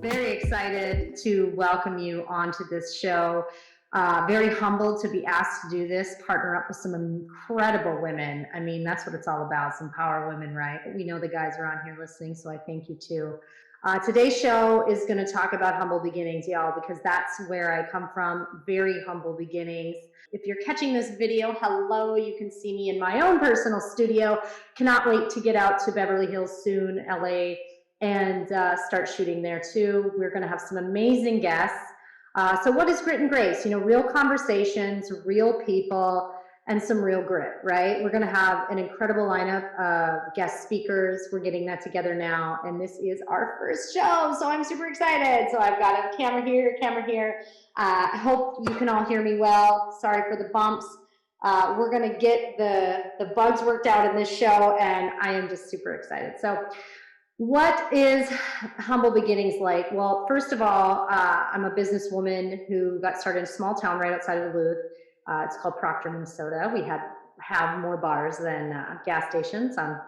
Very excited to welcome you onto this show. Very humbled to be asked to do this, partner up with some incredible women. I mean, that's what it's all about, some power women, right? We know the guys are on here listening, so I thank you too. Today's show is going to talk about humble beginnings, y'all, because that's where I come from, very humble beginnings. If you're catching this video, hello, you can see me in my own personal studio. Cannot wait to get out to Beverly Hills soon, LA, and start shooting there too. We're going to have some amazing guests. So what is grit and grace? You know, real conversations, real people, and some real grit, right? We're going to have an incredible lineup of guest speakers. We're getting that together now, and this is our first show, so I'm super excited. So I've got a camera here, I hope you can all hear me well. Sorry for the bumps. We're going to get the bugs worked out in this show, and I am just super excited. So what is humble beginnings like? Well, first of all, I'm a businesswoman who got started in a small town right outside of Duluth. It's called Proctor, Minnesota. We have more bars than gas stations. I'm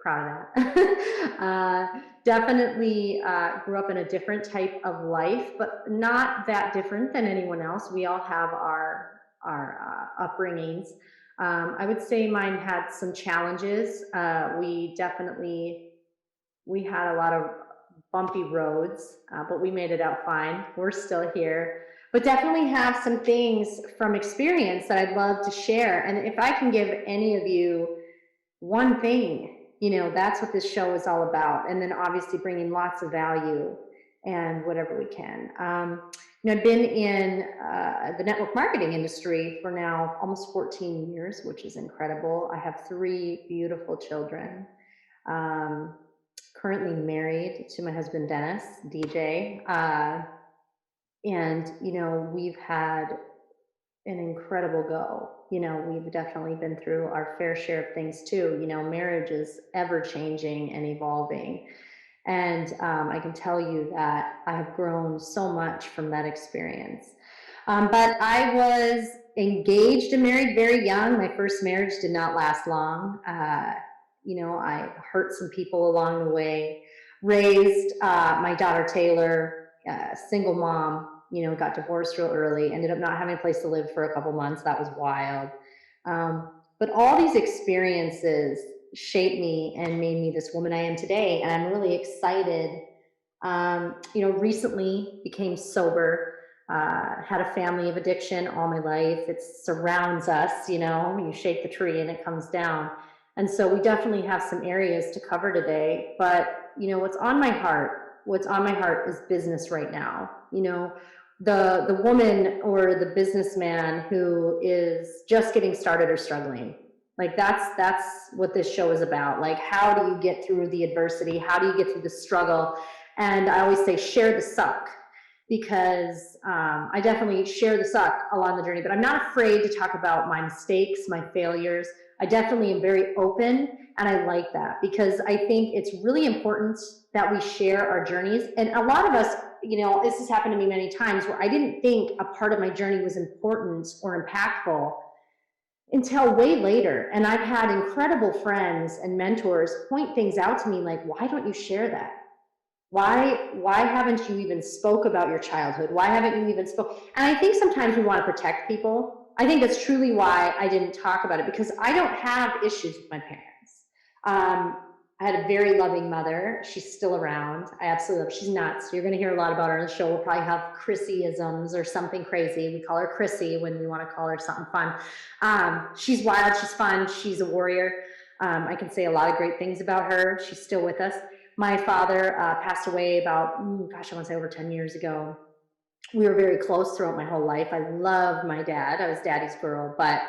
proud of that. Definitely grew up in a different type of life, but not that different than anyone else. We all have our upbringings. I would say mine had some challenges. We had a lot of bumpy roads, but we made it out fine. We're still here, but definitely have some things from experience that I'd love to share. And if I can give any of you one thing, you know, that's what this show is all about. And then obviously bringing lots of value and whatever we can. You know, I've been in the network marketing industry for now almost 14 years, which is incredible. I have 3 beautiful children. Currently married to my husband, Dennis, DJ. And, you know, we've had an incredible go. You know, we've definitely been through our fair share of things too. You know, marriage is ever changing and evolving. And I can tell you that I have grown so much from that experience. But I was engaged and married very young. My first marriage did not last long. You know, I hurt some people along the way, raised my daughter Taylor, single mom, you know, got divorced real early, ended up not having a place to live for a couple months. That was wild. But all these experiences shaped me and made me this woman I am today. And I'm really excited. You know, recently became sober, had a family of addiction all my life. It surrounds us, you know, you shake the tree and it comes down. And so we definitely have some areas to cover today, but you know, what's on my heart is business right now. You know, the woman or the businessman who is just getting started or struggling. Like that's what this show is about. Like, how do you get through the adversity? How do you get through the struggle? And I always say, share the suck, because I definitely share the suck along the journey, but I'm not afraid to talk about my mistakes, my failures. I definitely am very open, and I like that because I think it's really important that we share our journeys. And a lot of us, you know, this has happened to me many times where I didn't think a part of my journey was important or impactful until way later. And I've had incredible friends and mentors point things out to me like, why don't you share that? Why haven't you even spoke about your childhood? Why haven't you even spoke? And I think sometimes we want to protect people. I think that's truly why I didn't talk about it, because I don't have issues with my parents. I had a very loving mother. She's still around. I absolutely love her. She's nuts. You're going to hear a lot about her on the show. We'll probably have Chrissy-isms or something crazy. We call her Chrissy when we want to call her something fun. She's wild. She's fun. She's a warrior. I can say a lot of great things about her. She's still with us. My father passed away about, I want to say over 10 years ago. We were very close throughout my whole life. I loved my dad. I was daddy's girl, but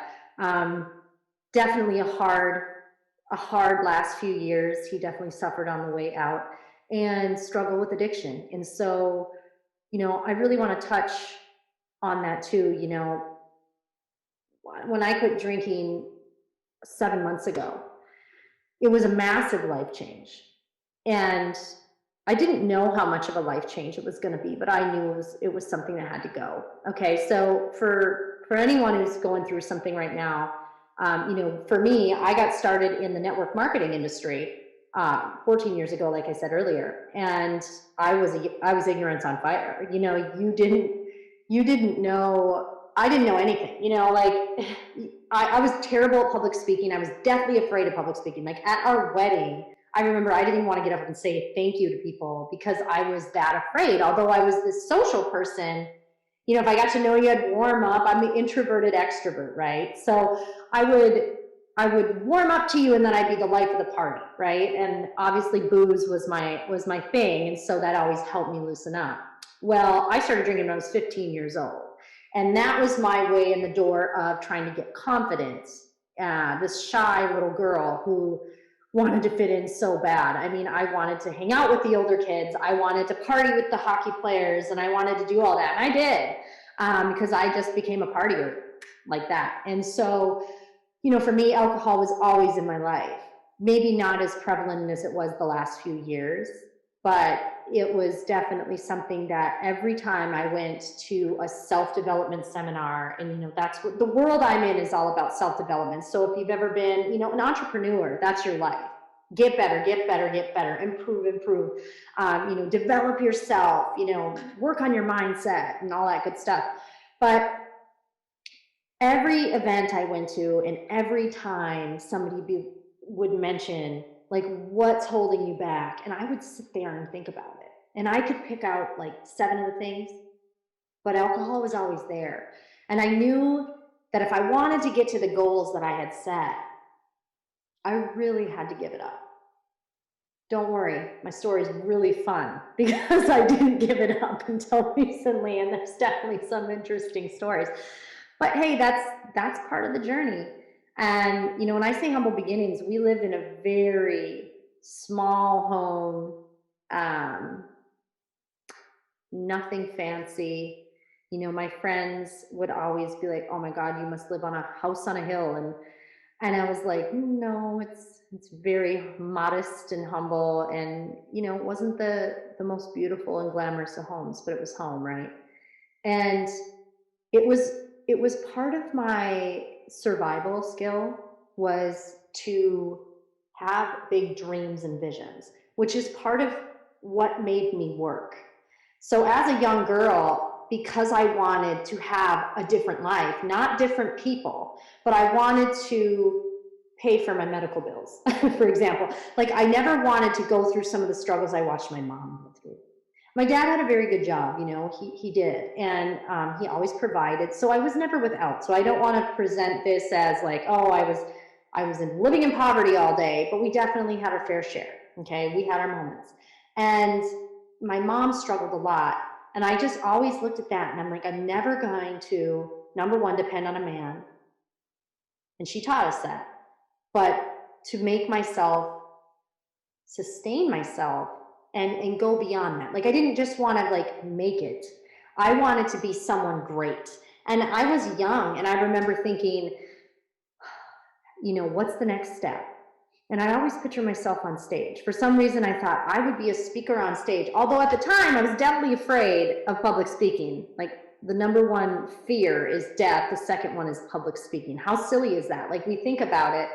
definitely a hard last few years. He definitely suffered on the way out and struggled with addiction. And so, you know, I really want to touch on that too. You know, when I quit drinking 7 months ago, it was a massive life change. And I didn't know how much of a life change it was going to be, but I knew it was something that had to go. Okay, so for anyone who's going through something right now, you know, for me, I got started in the network marketing industry 14 years ago, like I said earlier, and I was ignorance on fire. You didn't know, I didn't know anything. Like I was terrible at public speaking. I was deathly afraid of public speaking. Like at our wedding, I remember I didn't even want to get up and say thank you to people because I was that afraid. Although I was this social person, if I got to know you, I'd warm up. I'm the introverted extrovert, right? So I would I would warm up to you and then I'd be the life of the party, right? And obviously booze was my thing, and so that always helped me loosen up. Well, I started drinking when I was 15 years old, and that was my way in the door of trying to get confidence. This shy little girl who wanted to fit in so bad. I mean, I wanted to hang out with the older kids. I wanted to party with the hockey players, and I wanted to do all that, and I did, because I just became a partier like that. And so, for me, alcohol was always in my life. Maybe not as prevalent as it was the last few years, but it was definitely something that every time I went to a self-development seminar, and that's what the world I'm in is all about, self-development. So if you've ever been, an entrepreneur, that's your life. Get better, get better, get better, improve, develop yourself, work on your mindset and all that good stuff. But every event I went to, and every time somebody would mention, like, what's holding you back? And I would sit there and think about it. And I could pick out like 7 of the things, but alcohol was always there. And I knew that if I wanted to get to the goals that I had set, I really had to give it up. Don't worry, my story is really fun because I didn't give it up until recently, and there's definitely some interesting stories. But hey, that's part of the journey. And when I say humble beginnings, we lived in a very small home, nothing fancy. My friends would always be like, "Oh my God, you must live on a house on a hill," and I was like, "No, it's very modest and humble, and it wasn't the most beautiful and glamorous of homes, but it was home, right?" And it was part of my survival skill, was to have big dreams and visions, which is part of what made me work. So as a young girl, because I wanted to have a different life, not different people, but I wanted to pay for my medical bills, for example. Like, I never wanted to go through some of the struggles I watched my mom go through. My dad had a very good job, he did, and he always provided, so I was never without. So I don't want to present this as like, oh, I was living in poverty all day, but we definitely had our fair share, okay? We had our moments. And my mom struggled a lot, and I just always looked at that, and I'm like, I'm never going to, number one, depend on a man, and she taught us that, but to make myself, sustain myself, and go beyond that. Like, I didn't just want to like make it. I wanted to be someone great. And I was young, and I remember thinking, what's the next step? And I always picture myself on stage. For some reason, I thought I would be a speaker on stage. Although at the time, I was definitely afraid of public speaking. Like, the number one fear is death. The second one is public speaking. How silly is that? Like, we think about it,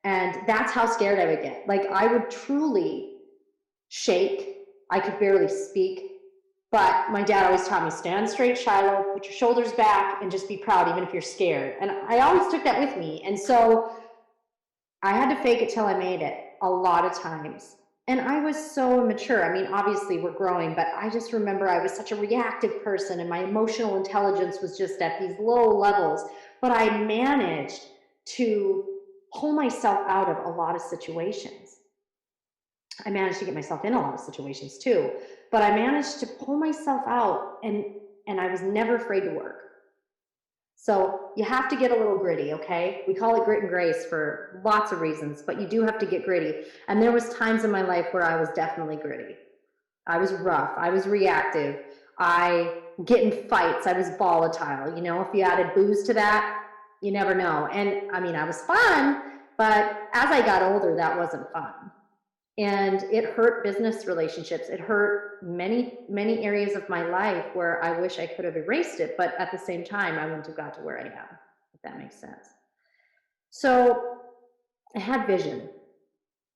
and that's how scared I would get. Like, I would truly shake. I could barely speak. But my dad always taught me, stand straight, Shiloh, put your shoulders back, and just be proud, even if you're scared. And I always took that with me. And so I had to fake it till I made it a lot of times. And I was so immature. I mean, obviously we're growing, but I just remember I was such a reactive person, and my emotional intelligence was just at these low levels. But I managed to pull myself out of a lot of situations. I managed to get myself in a lot of situations too, but I managed to pull myself out, and I was never afraid to work. So you have to get a little gritty, okay? We call it grit and grace for lots of reasons, but you do have to get gritty. And there was times in my life where I was definitely gritty. I was rough, I was reactive, I get in fights, I was volatile. If you added booze to that, you never know. And I mean, I was fun, but as I got older, that wasn't fun. And it hurt business relationships. It hurt many, many areas of my life where I wish I could have erased it, but at the same time, I wouldn't have got to where I am, if that makes sense. So I had vision.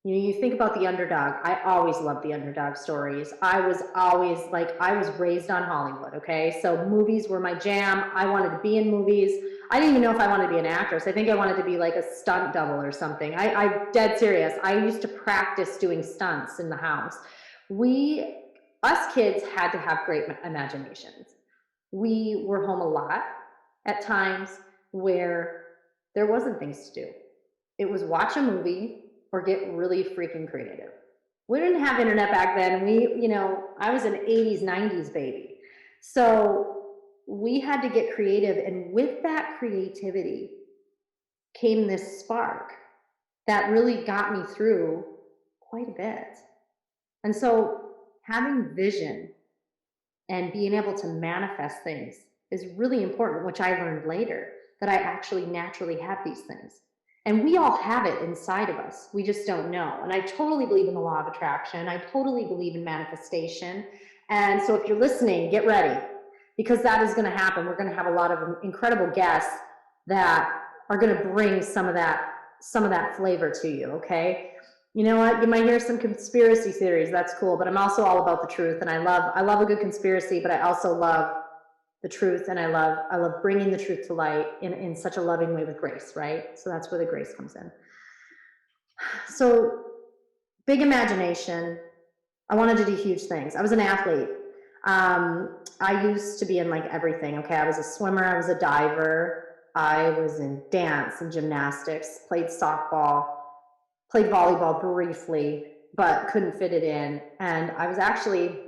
You think about the underdog. I always loved the underdog stories. I was always like, I was raised on Hollywood, okay? So movies were my jam. I wanted to be in movies. I didn't even know if I wanted to be an actress. I think I wanted to be like a stunt double or something. I dead serious. I used to practice doing stunts in the house. Us kids had to have great imaginations. We were home a lot at times where there wasn't things to do. It was watch a movie or get really freaking creative. We didn't have internet back then. I was an 80s, 90s baby. So we had to get creative. And with that creativity came this spark that really got me through quite a bit. And so having vision and being able to manifest things is really important, which I learned later, that I actually naturally have these things. And we all have it inside of us. We just don't know. And I totally believe in the law of attraction. I totally believe in manifestation. And so if you're listening, get ready, because that is going to happen. We're going to have a lot of incredible guests that are going to bring some of that flavor to you, okay? You know what? You might hear some conspiracy theories. That's cool. But I'm also all about the truth. And I love a good conspiracy, but I also love the truth. And I love bringing the truth to light in such a loving way with grace, right? So that's where the grace comes in. So big imagination. I wanted to do huge things. I was an athlete. I used to be in like everything. Okay. I was a swimmer. I was a diver. I was in dance and gymnastics, played softball, played volleyball briefly, but couldn't fit it in. And I was actually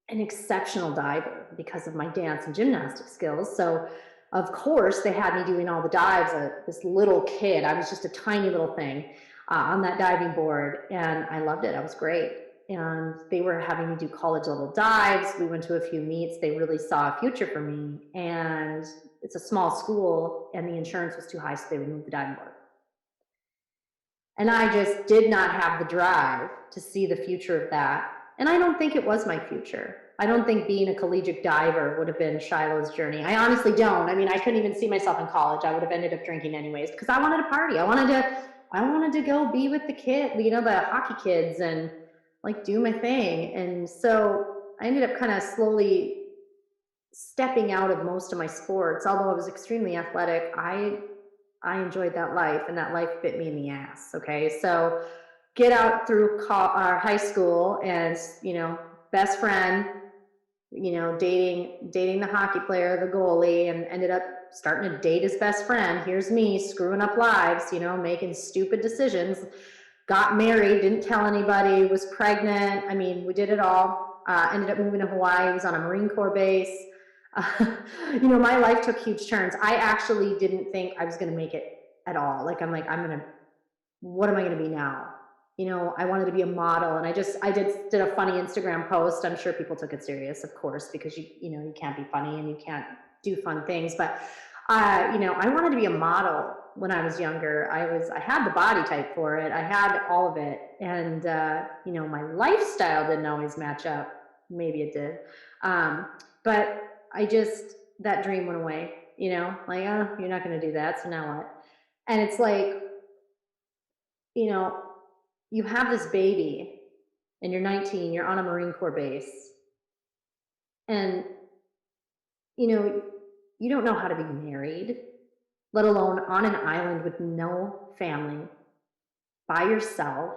an exceptional diver because of my dance and gymnastics skills. So of course they had me doing all the dives. This little kid, I was just a tiny little thing on that diving board, and I loved it. I was great. And they were having me do college level dives. We went to a few meets. They really saw a future for me. And it's a small school and the insurance was too high, so they would move the diving board. And I just did not have the drive to see the future of that. And I don't think it was my future. I don't think being a collegiate diver would have been Shiloh's journey. I honestly don't. I mean, I couldn't even see myself in college. I would have ended up drinking anyways, because I wanted to party. I wanted to go be with the the hockey kids, and like do my thing. And so I ended up kind of slowly stepping out of most of my sports. Although I was extremely athletic, I enjoyed that life, and that life bit me in the ass. Okay. So get out through our high school, and, best friend, dating the hockey player, the goalie, and ended up starting to date his best friend. Here's me screwing up lives, making stupid decisions, got married, didn't tell anybody, was pregnant. I mean, we did it all. Ended up moving to Hawaii, was on a Marine Corps base. My life took huge turns. I actually didn't think I was going to make it at all. What am I going to be now? I wanted to be a model, and I did a funny Instagram post. I'm sure people took it serious, of course, because you can't be funny and you can't do fun things. But, I wanted to be a model when I was younger. I had the body type for it. I had all of it. And, my lifestyle didn't always match up. Maybe it did. But that dream went away, you're not going to do that. So now what? And it's like, you have this baby and you're 19, you're on a Marine Corps base, and, you don't know how to be married, let alone on an island with no family, by yourself.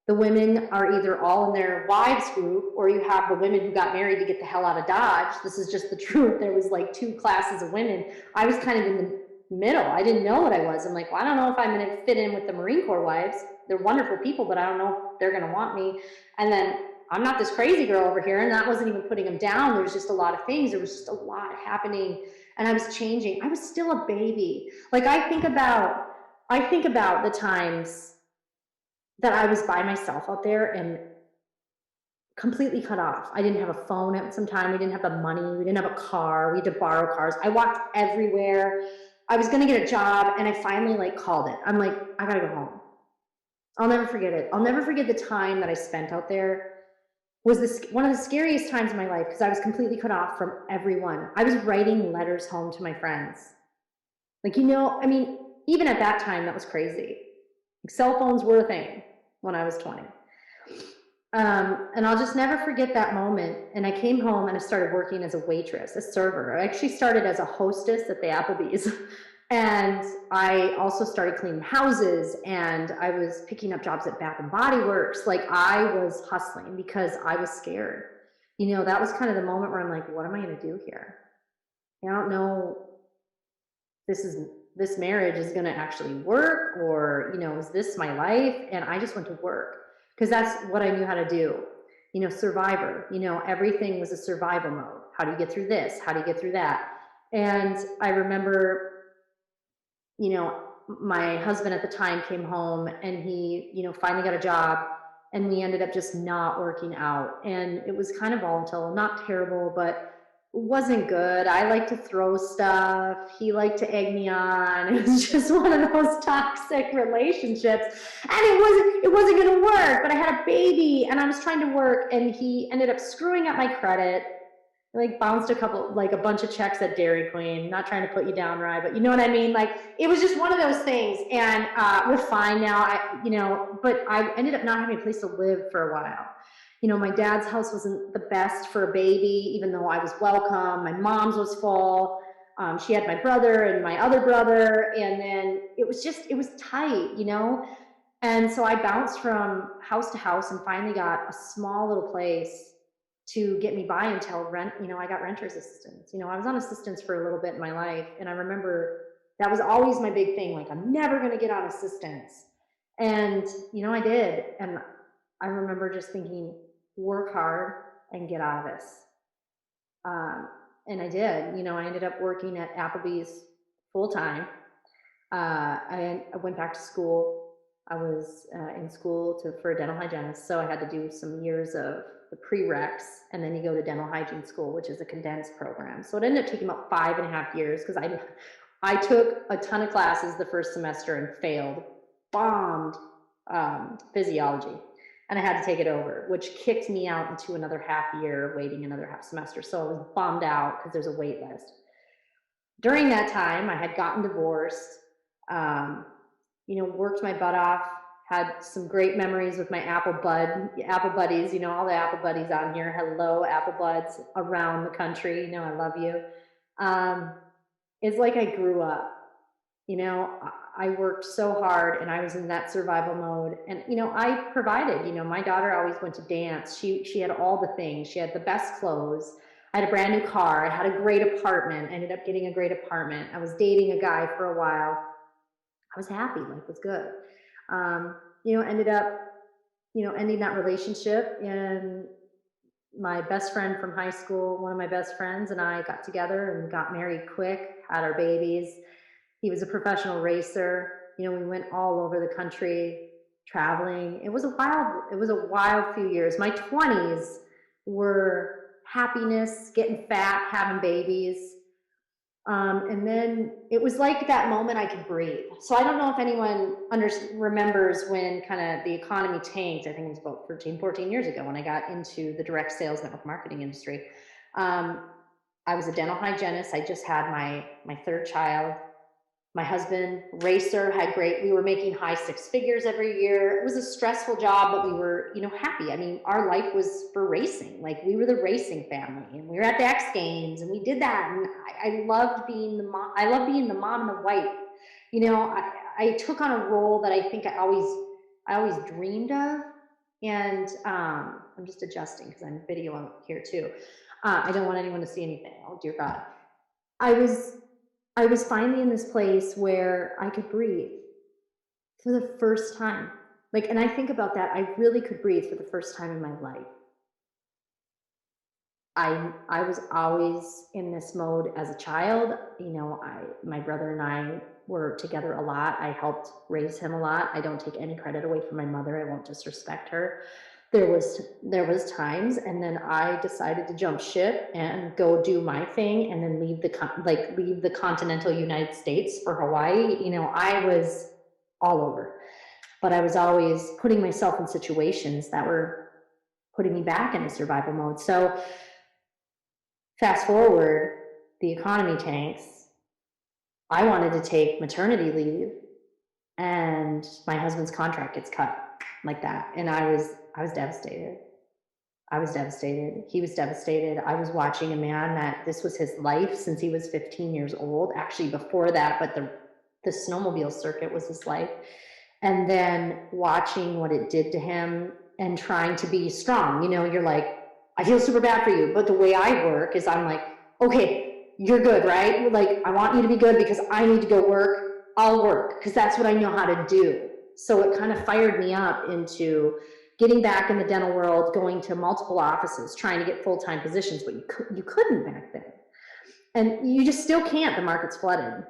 The women are either all in their wives group, or you have the women who got married to get the hell out of Dodge. This is just the truth. There was like two classes of women. I was kind of in the middle. I didn't know what I was. I'm like, well, I don't know if I'm going to fit in with the Marine Corps wives. They're wonderful people, but I don't know if they're going to want me. And then I'm not this crazy girl over here, and that wasn't even putting them down. There was just a lot of things. There was just a lot happening, and I was changing. I was still a baby. Like I think about the times that I was by myself out there and completely cut off. I didn't have a phone at some time. We didn't have the money. We didn't have a car. We had to borrow cars. I walked everywhere. I was going to get a job, and I finally called it. I'm like, I gotta go home. I'll never forget it. I'll never forget the time that I spent out there. Was this one of the scariest times in my life, because I was completely cut off from everyone. I was writing letters home to my friends. Even at that time, that was crazy. Cell phones were a thing. when I was 20. And I'll just never forget that moment. And I came home and I started working as a waitress, a server. I actually started as a hostess at the Applebee's. And I also started cleaning houses, and I was picking up jobs at Bath and Body Works. Like, I was hustling because I was scared. That was kind of the moment where I'm like, what am I going to do here? I don't know, this marriage is going to actually work, or is this my life? And I just went to work because that's what I knew how to do. Survivor, everything was a survival mode. How do you get through this? How do you get through that? And I remember, my husband at the time came home, and he finally got a job, and we ended up just not working out. And it was kind of volatile, not terrible, but wasn't good. I like to throw stuff. He liked to egg me on. It was just one of those toxic relationships. And it wasn't going to work, but I had a baby and I was trying to work, and he ended up screwing up my credit. Like, bounced a bunch of checks at Dairy Queen. Not trying to put you down, Rye, but you know what I mean? Like, it was just one of those things. And we're fine now. But I ended up not having a place to live for a while. My dad's house wasn't the best for a baby, even though I was welcome. My mom's was full. She had my brother and my other brother. And then it was tight, And so I bounced from house to house and finally got a small little place to get me by until I got renter's assistance. I was on assistance for a little bit in my life. And I remember that was always my big thing. Like, I'm never going to get on assistance. And, I did. And I remember just thinking, work hard and get out of this. And I did. I ended up working at Applebee's full time. I went back to school. I was in school for a dental hygienist, so I had to do some years of the prereqs, and then you go to dental hygiene school, which is a condensed program. So it ended up taking about 5.5 years, because I took a ton of classes the first semester and failed, bombed physiology. And I had to take it over, which kicked me out into another half year, waiting another half semester. So I was bummed out because there's a wait list. During that time, I had gotten divorced, worked my butt off, had some great memories with my Apple buddies, all the Apple buddies on here. Hello, Apple buds around the country. I love you. It's like I grew up. I worked so hard, and I was in that survival mode. And, I provided. My daughter always went to dance. She had all the things. She had the best clothes. I had a brand new car. I had a great apartment. I ended up getting a great apartment. I was dating a guy for a while. I was happy. Life was good. Ended up, ending that relationship. And my best friend from high school, one of my best friends, and I got together and got married quick, had our babies. He was a professional racer. We went all over the country traveling. It was a wild few years. My 20s were happiness, getting fat, having babies. And then it was like that moment I could breathe. So I don't know if anyone remembers when kind of the economy tanked. I think it was about 14 years ago when I got into the direct sales network marketing industry. I was a dental hygienist. I just had my third child. My husband, racer, we were making high six figures every year. It was a stressful job, but we were, happy. I mean, our life was for racing. Like, we were the racing family, and we were at the X Games, and we did that. And I loved being the mom. I loved being the mom and the wife. I took on a role that I think I always dreamed of. And I'm just adjusting because I'm video here too. I don't want anyone to see anything. Oh, dear God. I was finally in this place where I could breathe for the first time. And I think about that, I really could breathe for the first time in my life. I was always in this mode as a child. My brother and I were together a lot. I helped raise him a lot. I don't take any credit away from my mother. I won't disrespect her. There was times, and then I decided to jump ship and go do my thing, and then leave the continental United States for Hawaii. I was all over, but I was always putting myself in situations that were putting me back into survival mode. So fast forward, the economy tanks. I wanted to take maternity leave, and my husband's contract gets cut. like that. And I was devastated. I was devastated. He was devastated. I was watching a man that this was his life since he was 15 years old. Actually, before that, but the snowmobile circuit was his life. And then watching what it did to him and trying to be strong. You know, you're like, I feel super bad for you. But the way I work is I'm like, okay, you're good, right? Like, I want you to be good because I need to go work. I'll work because that's what I know how to do. So it kind of fired me up into getting back in the dental world, going to multiple offices, trying to get full-time positions, but you couldn't back then. And you just still can't, the market's flooded.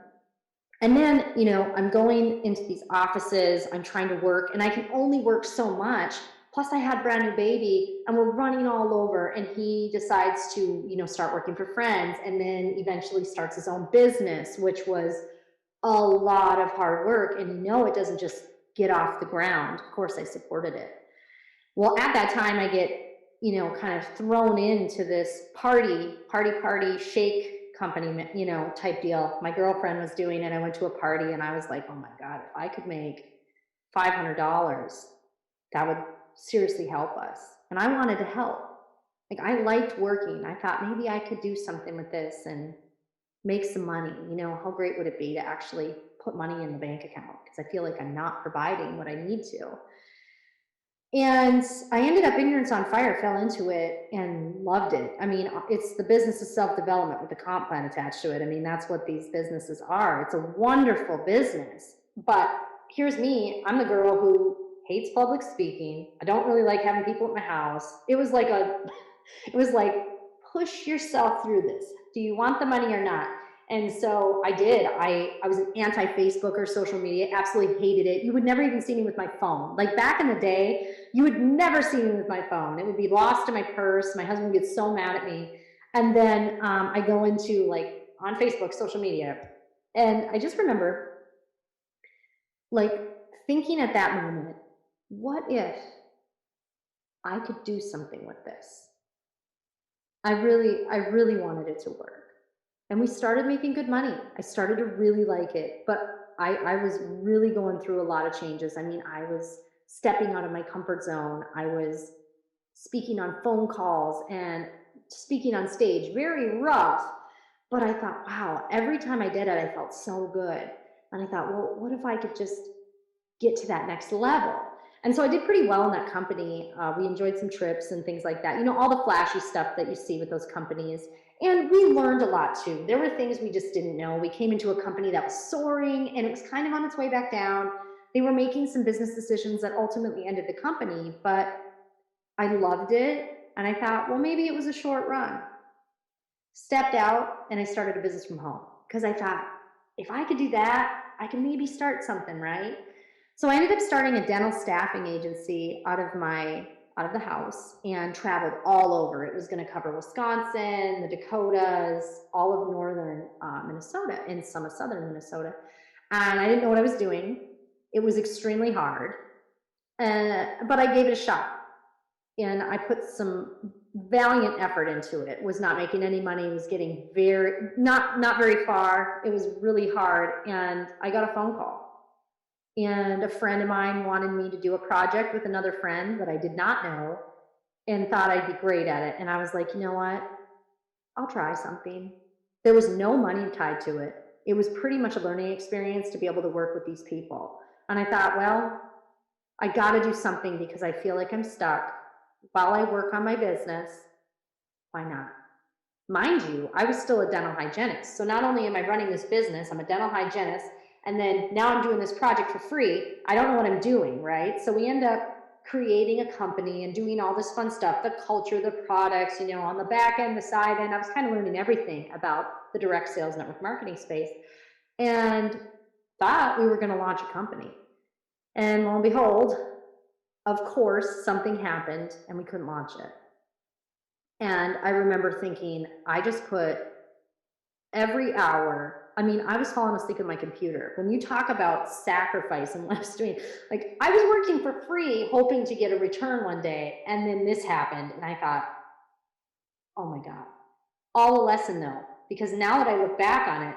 And then, you know, I'm going into these offices, I'm trying to work, and I can only work so much. Plus I had a brand new baby and we're running all over, and he decides to, you know, start working for friends, and then eventually starts his own business, which was a lot of hard work. And you know, it doesn't just get off the ground. Of course I supported it. Well, at that time I get, you know, kind of thrown into this party shake company, you know, type deal. My girlfriend was doing it. I went to a party and I was like, oh my God, if I could make $500, that would seriously help us. And I wanted to help. Like, I liked working. I thought maybe I could do something with this and make some money. You know, how great would it be to actually put money in the bank account? Because I feel like I'm not providing what I need to. And I ended up ignorance on fire, fell into it and loved it. I mean, it's the business of self-development with the comp plan attached to it. I mean, that's what these businesses are. It's a wonderful business. But here's me, I'm the girl who hates public speaking. I don't really like having people at my house. It was like push yourself through this. Do you want the money or not? And so I did. I was an anti-Facebook or social media, absolutely hated it. You would never even see me with my phone. Like back in the day, you would never see me with my phone. It would be lost in my purse. My husband would get so mad at me. And then I go into like on Facebook, social media. And I just remember like thinking at that moment, what if I could do something with this? I really wanted it to work. And we started making good money. I started to really like it, but I was really going through a lot of changes. I mean, I was stepping out of my comfort zone. I was speaking on phone calls and speaking on stage, very rough. But I thought, wow, every time I did it, I felt so good. And I thought, well, what if I could just get to that next level? And so I did pretty well in that company. We enjoyed some trips and things like that. You know, all the flashy stuff that you see with those companies. And we learned a lot too. There were things we just didn't know. We came into a company that was soaring and it was kind of on its way back down. They were making some business decisions that ultimately ended the company, but I loved it. And I thought, well, maybe it was a short run. Stepped out and I started a business from home because I thought, if I could do that, I can maybe start something, right? So I ended up starting a dental staffing agency out of the house and traveled all over. It was going to cover Wisconsin, the Dakotas, all of northern Minnesota, and some of southern Minnesota. And I didn't know what I was doing. It was extremely hard, but I gave it a shot. And I put some valiant effort into it. Was not making any money, was getting not very far. It was really hard. And I got a phone call. And a friend of mine wanted me to do a project with another friend that I did not know and thought I'd be great at it. And I was like, you know what? I'll try something. There was no money tied to it. It was pretty much a learning experience to be able to work with these people. And I thought, well, I got to do something because I feel like I'm stuck while I work on my business. Why not? Mind you, I was still a dental hygienist. So not only am I running this business, I'm a dental hygienist, and then now I'm doing this project for free. I don't know what I'm doing, right? So we end up creating a company and doing all this fun stuff, the culture, the products, you know, on the back end, the side end. I was kind of learning everything about the direct sales network marketing space and thought we were going to launch a company. And lo and behold, of course, something happened and we couldn't launch it. And I remember thinking, I just put every hour, I mean, I was falling asleep at my computer. When you talk about sacrifice and what I was doing, like I was working for free, hoping to get a return one day. And then this happened. And I thought, oh my God, all a lesson though, because now that I look back on it,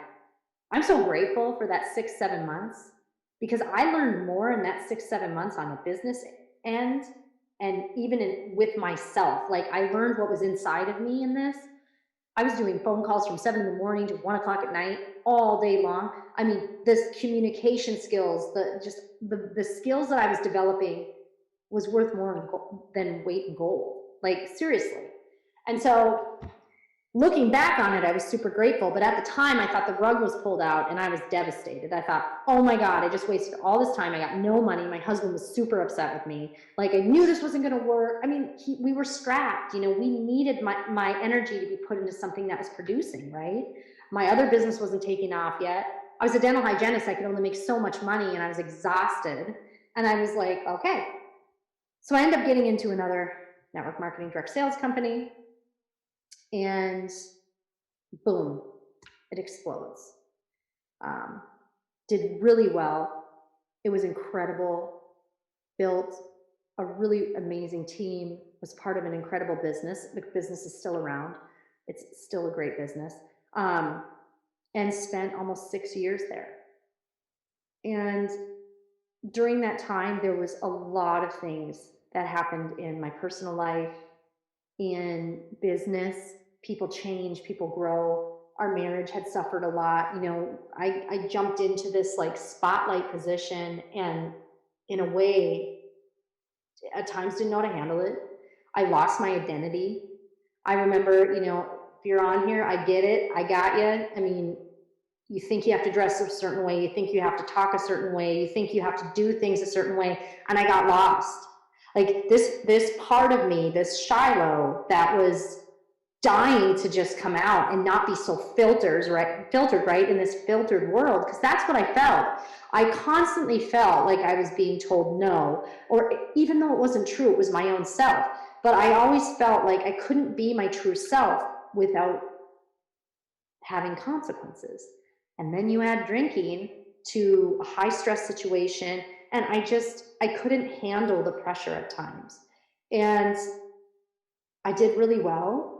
I'm so grateful for that 6-7 months because I learned more in that 6, 7 months on the business end, and even with myself. Like, I learned what was inside of me in this. I was doing phone calls from 7 in the morning to 1 o'clock at night, all day long. I mean, this communication skills, the skills that I was developing was worth more than weight in gold. Like, seriously. And so looking back on it, I was super grateful, but at the time I thought the rug was pulled out and I was devastated. I thought, oh my God, I just wasted all this time. I got no money. My husband was super upset with me. Like, I knew this wasn't going to work. I mean, we were strapped, you know, we needed my energy to be put into something that was producing, right? My other business wasn't taking off yet. I was a dental hygienist. I could only make so much money and I was exhausted. And I was like, okay. So I ended up getting into another network marketing direct sales company, and boom, it explodes. Did really well. It was incredible. Built a really amazing team, was part of an incredible business. The business is still around. It's still a great business. And spent almost 6 years there. And during that time, there was a lot of things that happened in my personal life, in business. People change, people grow. Our marriage had suffered a lot. You know, I jumped into this like spotlight position, and in a way, at times didn't know how to handle it. I lost my identity. I remember, you know, if you're on here, I get it. I got you. I mean, you think you have to dress a certain way. You think you have to talk a certain way. You think you have to do things a certain way. And I got lost. Like this part of me, this Shiloh that was dying to just come out and not be so filtered, right, in this filtered world, because that's what I felt. I constantly felt like I was being told no, or even though it wasn't true, it was my own self. But I always felt like I couldn't be my true self without having consequences. And then you add drinking to a high stress situation, and I couldn't handle the pressure at times. And I did really well,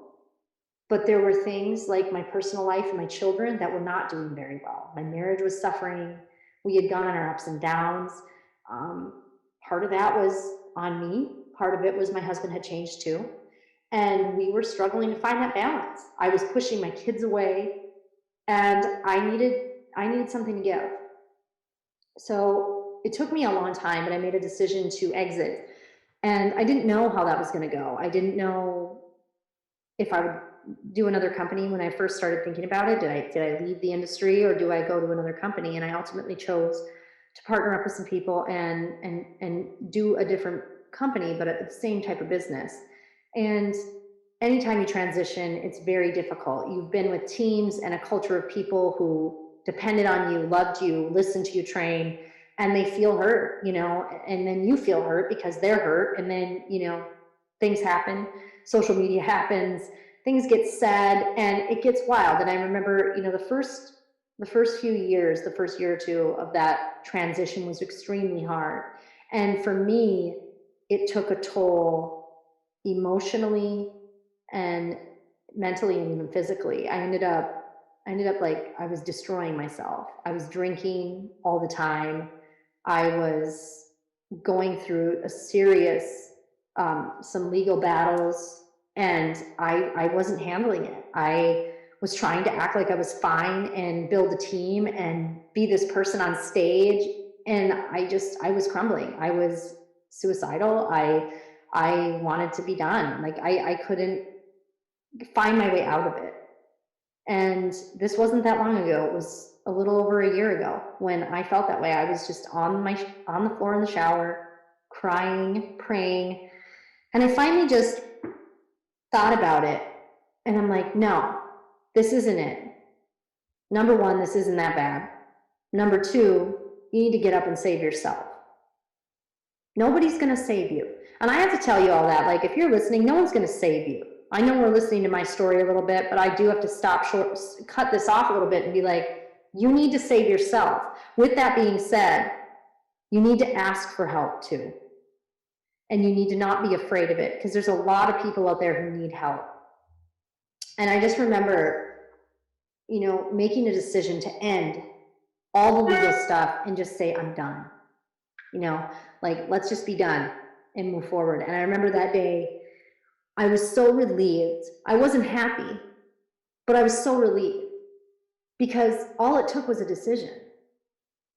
but there were things like my personal life and my children that were not doing very well. My marriage was suffering. We had gone on our ups and downs. Part of that was on me. Part of it was my husband had changed too. And we were struggling to find that balance. I was pushing my kids away, and I needed something to give. So it took me a long time, but I made a decision to exit. And I didn't know how that was going to go. I didn't know if I would do another company. When I first started thinking about it, did I leave the industry, or do I go to another company? And I ultimately chose to partner up with some people and do a different company, but at the same type of business. And anytime you transition, it's very difficult. You've been with teams and a culture of people who depended on you, loved you, listened to you train, and they feel hurt, you know, and then you feel hurt because they're hurt. And then, you know, things happen, social media happens, things get said, and it gets wild. And I remember, you know, the first few years, the first year or two of that transition was extremely hard. And for me, it took a toll emotionally and mentally and even physically. I ended up like I was destroying myself. I was drinking all the time. I was going through a serious, some legal battles, and I wasn't handling it. I was trying to act like I was fine and build a team and be this person on stage. And I was crumbling. I was suicidal. I wanted to be done. Like I couldn't find my way out of it. And this wasn't that long ago. It was a little over a year ago when I felt that way. I was just on the floor in the shower, crying, praying. And I finally just thought about it. And I'm like, no, this isn't it. Number one, this isn't that bad. Number two, you need to get up and save yourself. Nobody's going to save you. And I have to tell you all that. Like, if you're listening, no one's going to save you. I know we're listening to my story a little bit, but I do have to stop short, cut this off a little bit and be like, you need to save yourself. With that being said, you need to ask for help too. And you need to not be afraid of it, because there's a lot of people out there who need help. And I just remember, you know, making a decision to end all the legal stuff and just say, I'm done. You know, like, let's just be done and move forward. And I remember that day, I was so relieved. I wasn't happy, but I was so relieved because all it took was a decision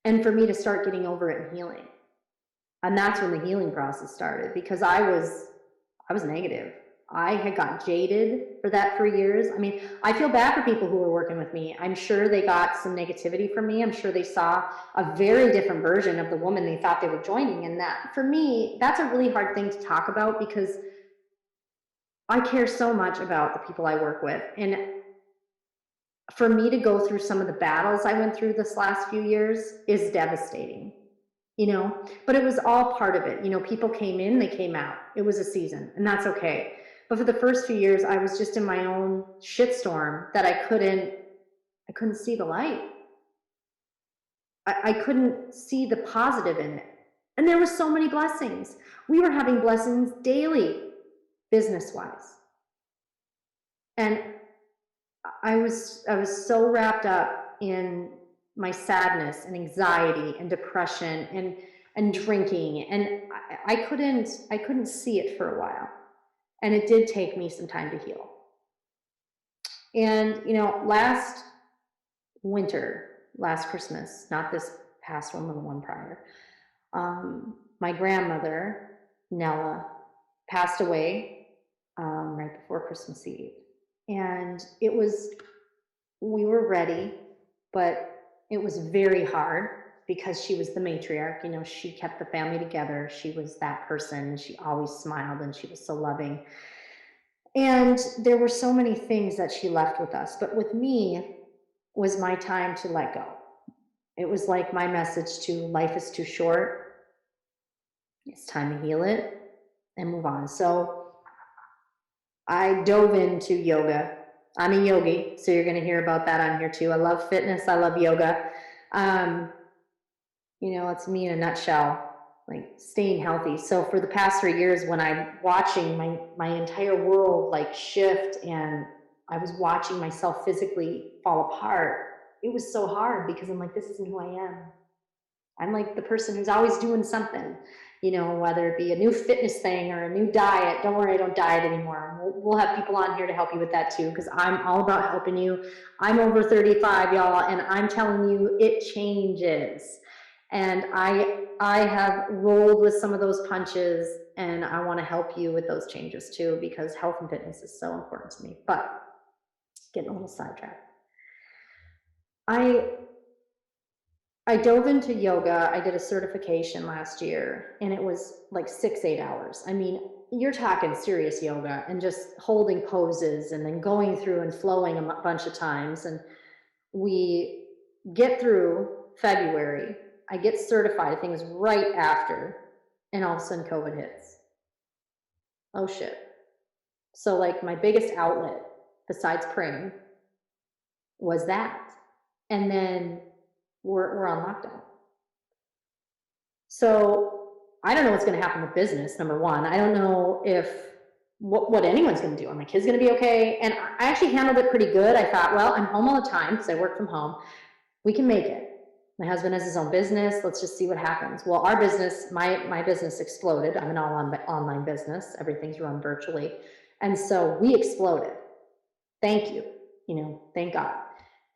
and for me to start getting over it and healing. And that's when the healing process started, because I was negative. I had got jaded for that for years. I mean, I feel bad for people who were working with me. I'm sure they got some negativity from me. I'm sure they saw a very different version of the woman they thought they were joining. And that, for me, that's a really hard thing to talk about because I care so much about the people I work with. And for me to go through some of the battles I went through this last few years is devastating, you know, but it was all part of it. You know, people came in, they came out. It was a season, and that's okay. But for the first few years, I was just in my own shitstorm that I couldn't see the light. I couldn't see the positive in it. And there were so many blessings. We were having blessings daily, business-wise. And I was so wrapped up in my sadness and anxiety and depression and drinking, and I couldn't see it for a while. And it did take me some time to heal. And, you know, last Christmas, not this past one, but the one prior, my grandmother, Nella, passed away right before Christmas Eve. And we were ready, but it was very hard because she was the matriarch. You know, she kept the family together. She was that person. She always smiled and she was so loving. And there were so many things that she left with us, but with me was my time to let go. It was like my message to life is too short. It's time to heal it and move on. So I dove into yoga. I'm a yogi, so you're going to hear about that on here too. I love fitness. I love yoga. You know, it's me in a nutshell, like staying healthy. So for the past 3 years, when I'm watching my entire world like shift and I was watching myself physically fall apart, it was so hard because I'm like, this isn't who I am. I'm like the person who's always doing something, you know, whether it be a new fitness thing or a new diet. Don't worry, I don't diet anymore. We'll have people on here to help you with that too, because I'm all about helping you. I'm over 35, y'all, and I'm telling you, it changes. And I have rolled with some of those punches, and I want to help you with those changes too, because health and fitness is so important to me. But getting a little sidetracked. I dove into yoga. I did a certification last year, and it was like 6-8 hours. I mean, you're talking serious yoga and just holding poses and then going through and flowing a bunch of times. And we get through February. I get certified, I think it was right after, and all of a sudden COVID hits. Oh shit. So like my biggest outlet besides praying was that. And then we're on lockdown. So I don't know what's going to happen with business, number one. I don't know if what anyone's going to do. Are my kids going to be okay? And I actually handled it pretty good. I thought, well, I'm home all the time because I work from home. We can make it. My husband has his own business. Let's just see what happens. Well, our business, my business exploded. I'm an online business. Everything's run virtually. And so we exploded. Thank you. You know, thank God.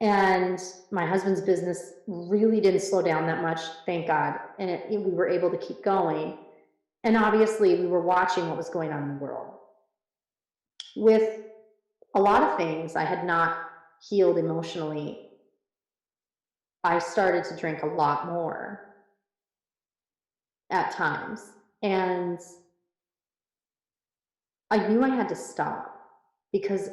And my husband's business really didn't slow down that much, thank God. And we were able to keep going. And obviously we were watching what was going on in the world. With a lot of things, I had not healed emotionally. I started to drink a lot more at times. And I knew I had to stop because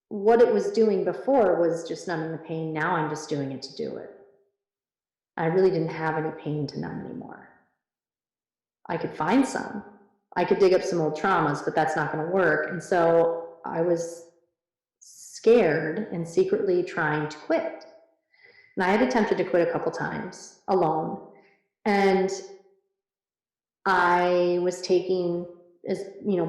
what it was doing before was just numbing the pain. Now I'm just doing it to do it. I really didn't have any pain to numb anymore. I could find some. I could dig up some old traumas, but that's not going to work. And so I was scared and secretly trying to quit. And I had attempted to quit a couple times alone. And I was taking,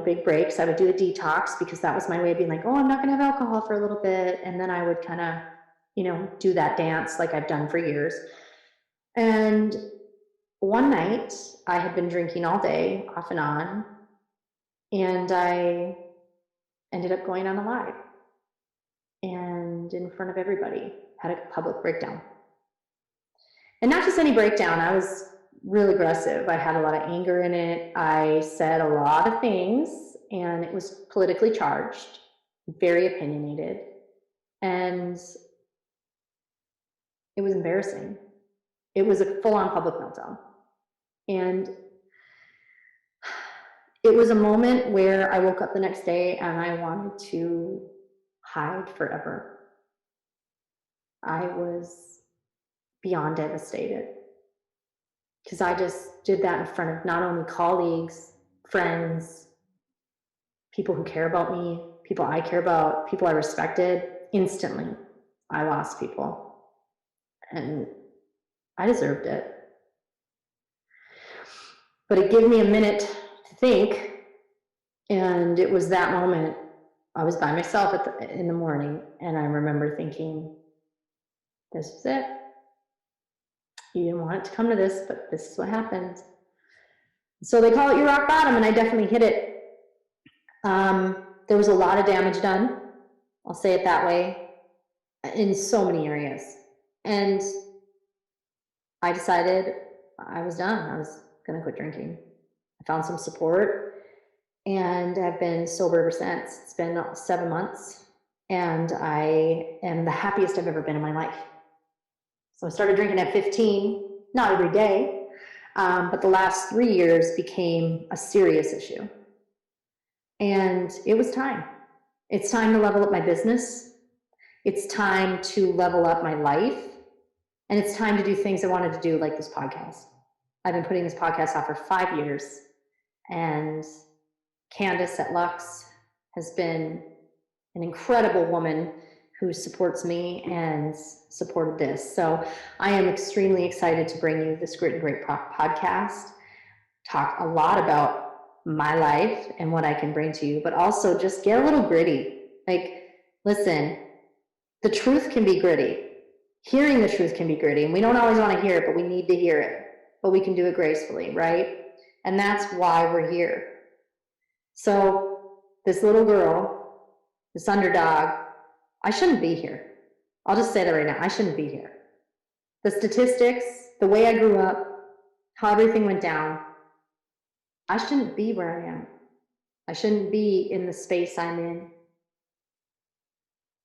big breaks. I would do a detox because that was my way of being like, oh, I'm not going to have alcohol for a little bit. And then I would kind of do that dance like I've done for years. And one night I had been drinking all day off and on, and I ended up going on a live and in front of everybody had a public breakdown. And not just any breakdown, I was really aggressive. I had a lot of anger in it. I said a lot of things, and it was politically charged, very opinionated, and it was embarrassing. It was a full-on public meltdown. And it was a moment where I woke up the next day and I wanted to hide forever. I was beyond devastated because I just did that in front of not only colleagues, friends, people who care about me, people I care about, people I respected. Instantly, I lost people, and I deserved it. But it gave me a minute to think, and it was that moment. I was by myself in the morning, and I remember thinking, this is it. You didn't want it to come to this, but this is what happened. So they call it your rock bottom, and I definitely hit it. There was a lot of damage done, I'll say it that way, in so many areas. And I decided I was done. I was going to quit drinking. I found some support, and I've been sober ever since. It's been 7 months, and I am the happiest I've ever been in my life. So I started drinking at 15, not every day, but the last 3 years became a serious issue. And it was time. It's time to level up my business. It's time to level up my life. And it's time to do things I wanted to do, like this podcast. I've been putting this podcast out for 5 years, and Candace at Lux has been an incredible woman who supports me and supported this. So I am extremely excited to bring you this Grit and Great podcast, talk a lot about my life and what I can bring to you, but also just get a little gritty. Like, listen, the truth can be gritty. Hearing the truth can be gritty, and we don't always want to hear it, but we need to hear it. But we can do it gracefully, right? And that's why we're here. So this little girl, this underdog, I shouldn't be here. I'll just say that right now. I shouldn't be here. The statistics, the way I grew up, how everything went down, I shouldn't be where I am. I shouldn't be in the space I'm in,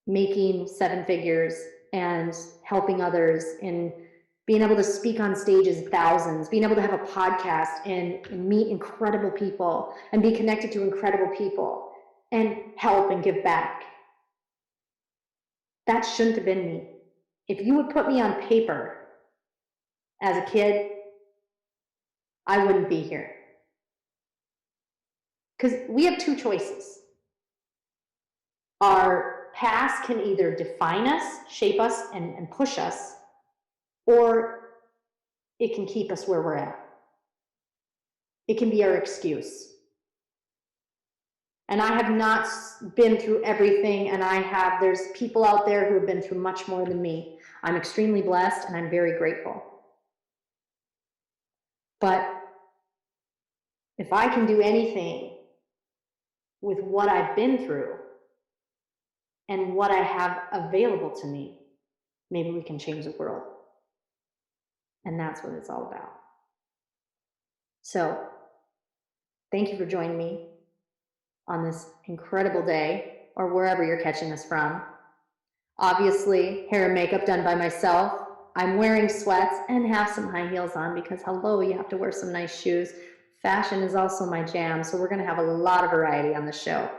making 7 figures and helping others, and being able to speak on stages, thousands, being able to have a podcast and meet incredible people and be connected to incredible people and help and give back. That shouldn't have been me. If you would put me on paper as a kid, I wouldn't be here. Because we have 2 choices. Our past can either define us, shape us, and push us, or it can keep us where we're at. It can be our excuse. And I have not been through everything, and there's people out there who have been through much more than me. I'm extremely blessed, and I'm very grateful. But if I can do anything with what I've been through and what I have available to me, maybe we can change the world. And that's what it's all about. So, thank you for joining me on this incredible day, or wherever you're catching us from. Obviously, hair and makeup done by myself. I'm wearing sweats and have some high heels on because, hello, you have to wear some nice shoes. Fashion is also my jam, so we're going to have a lot of variety on the show.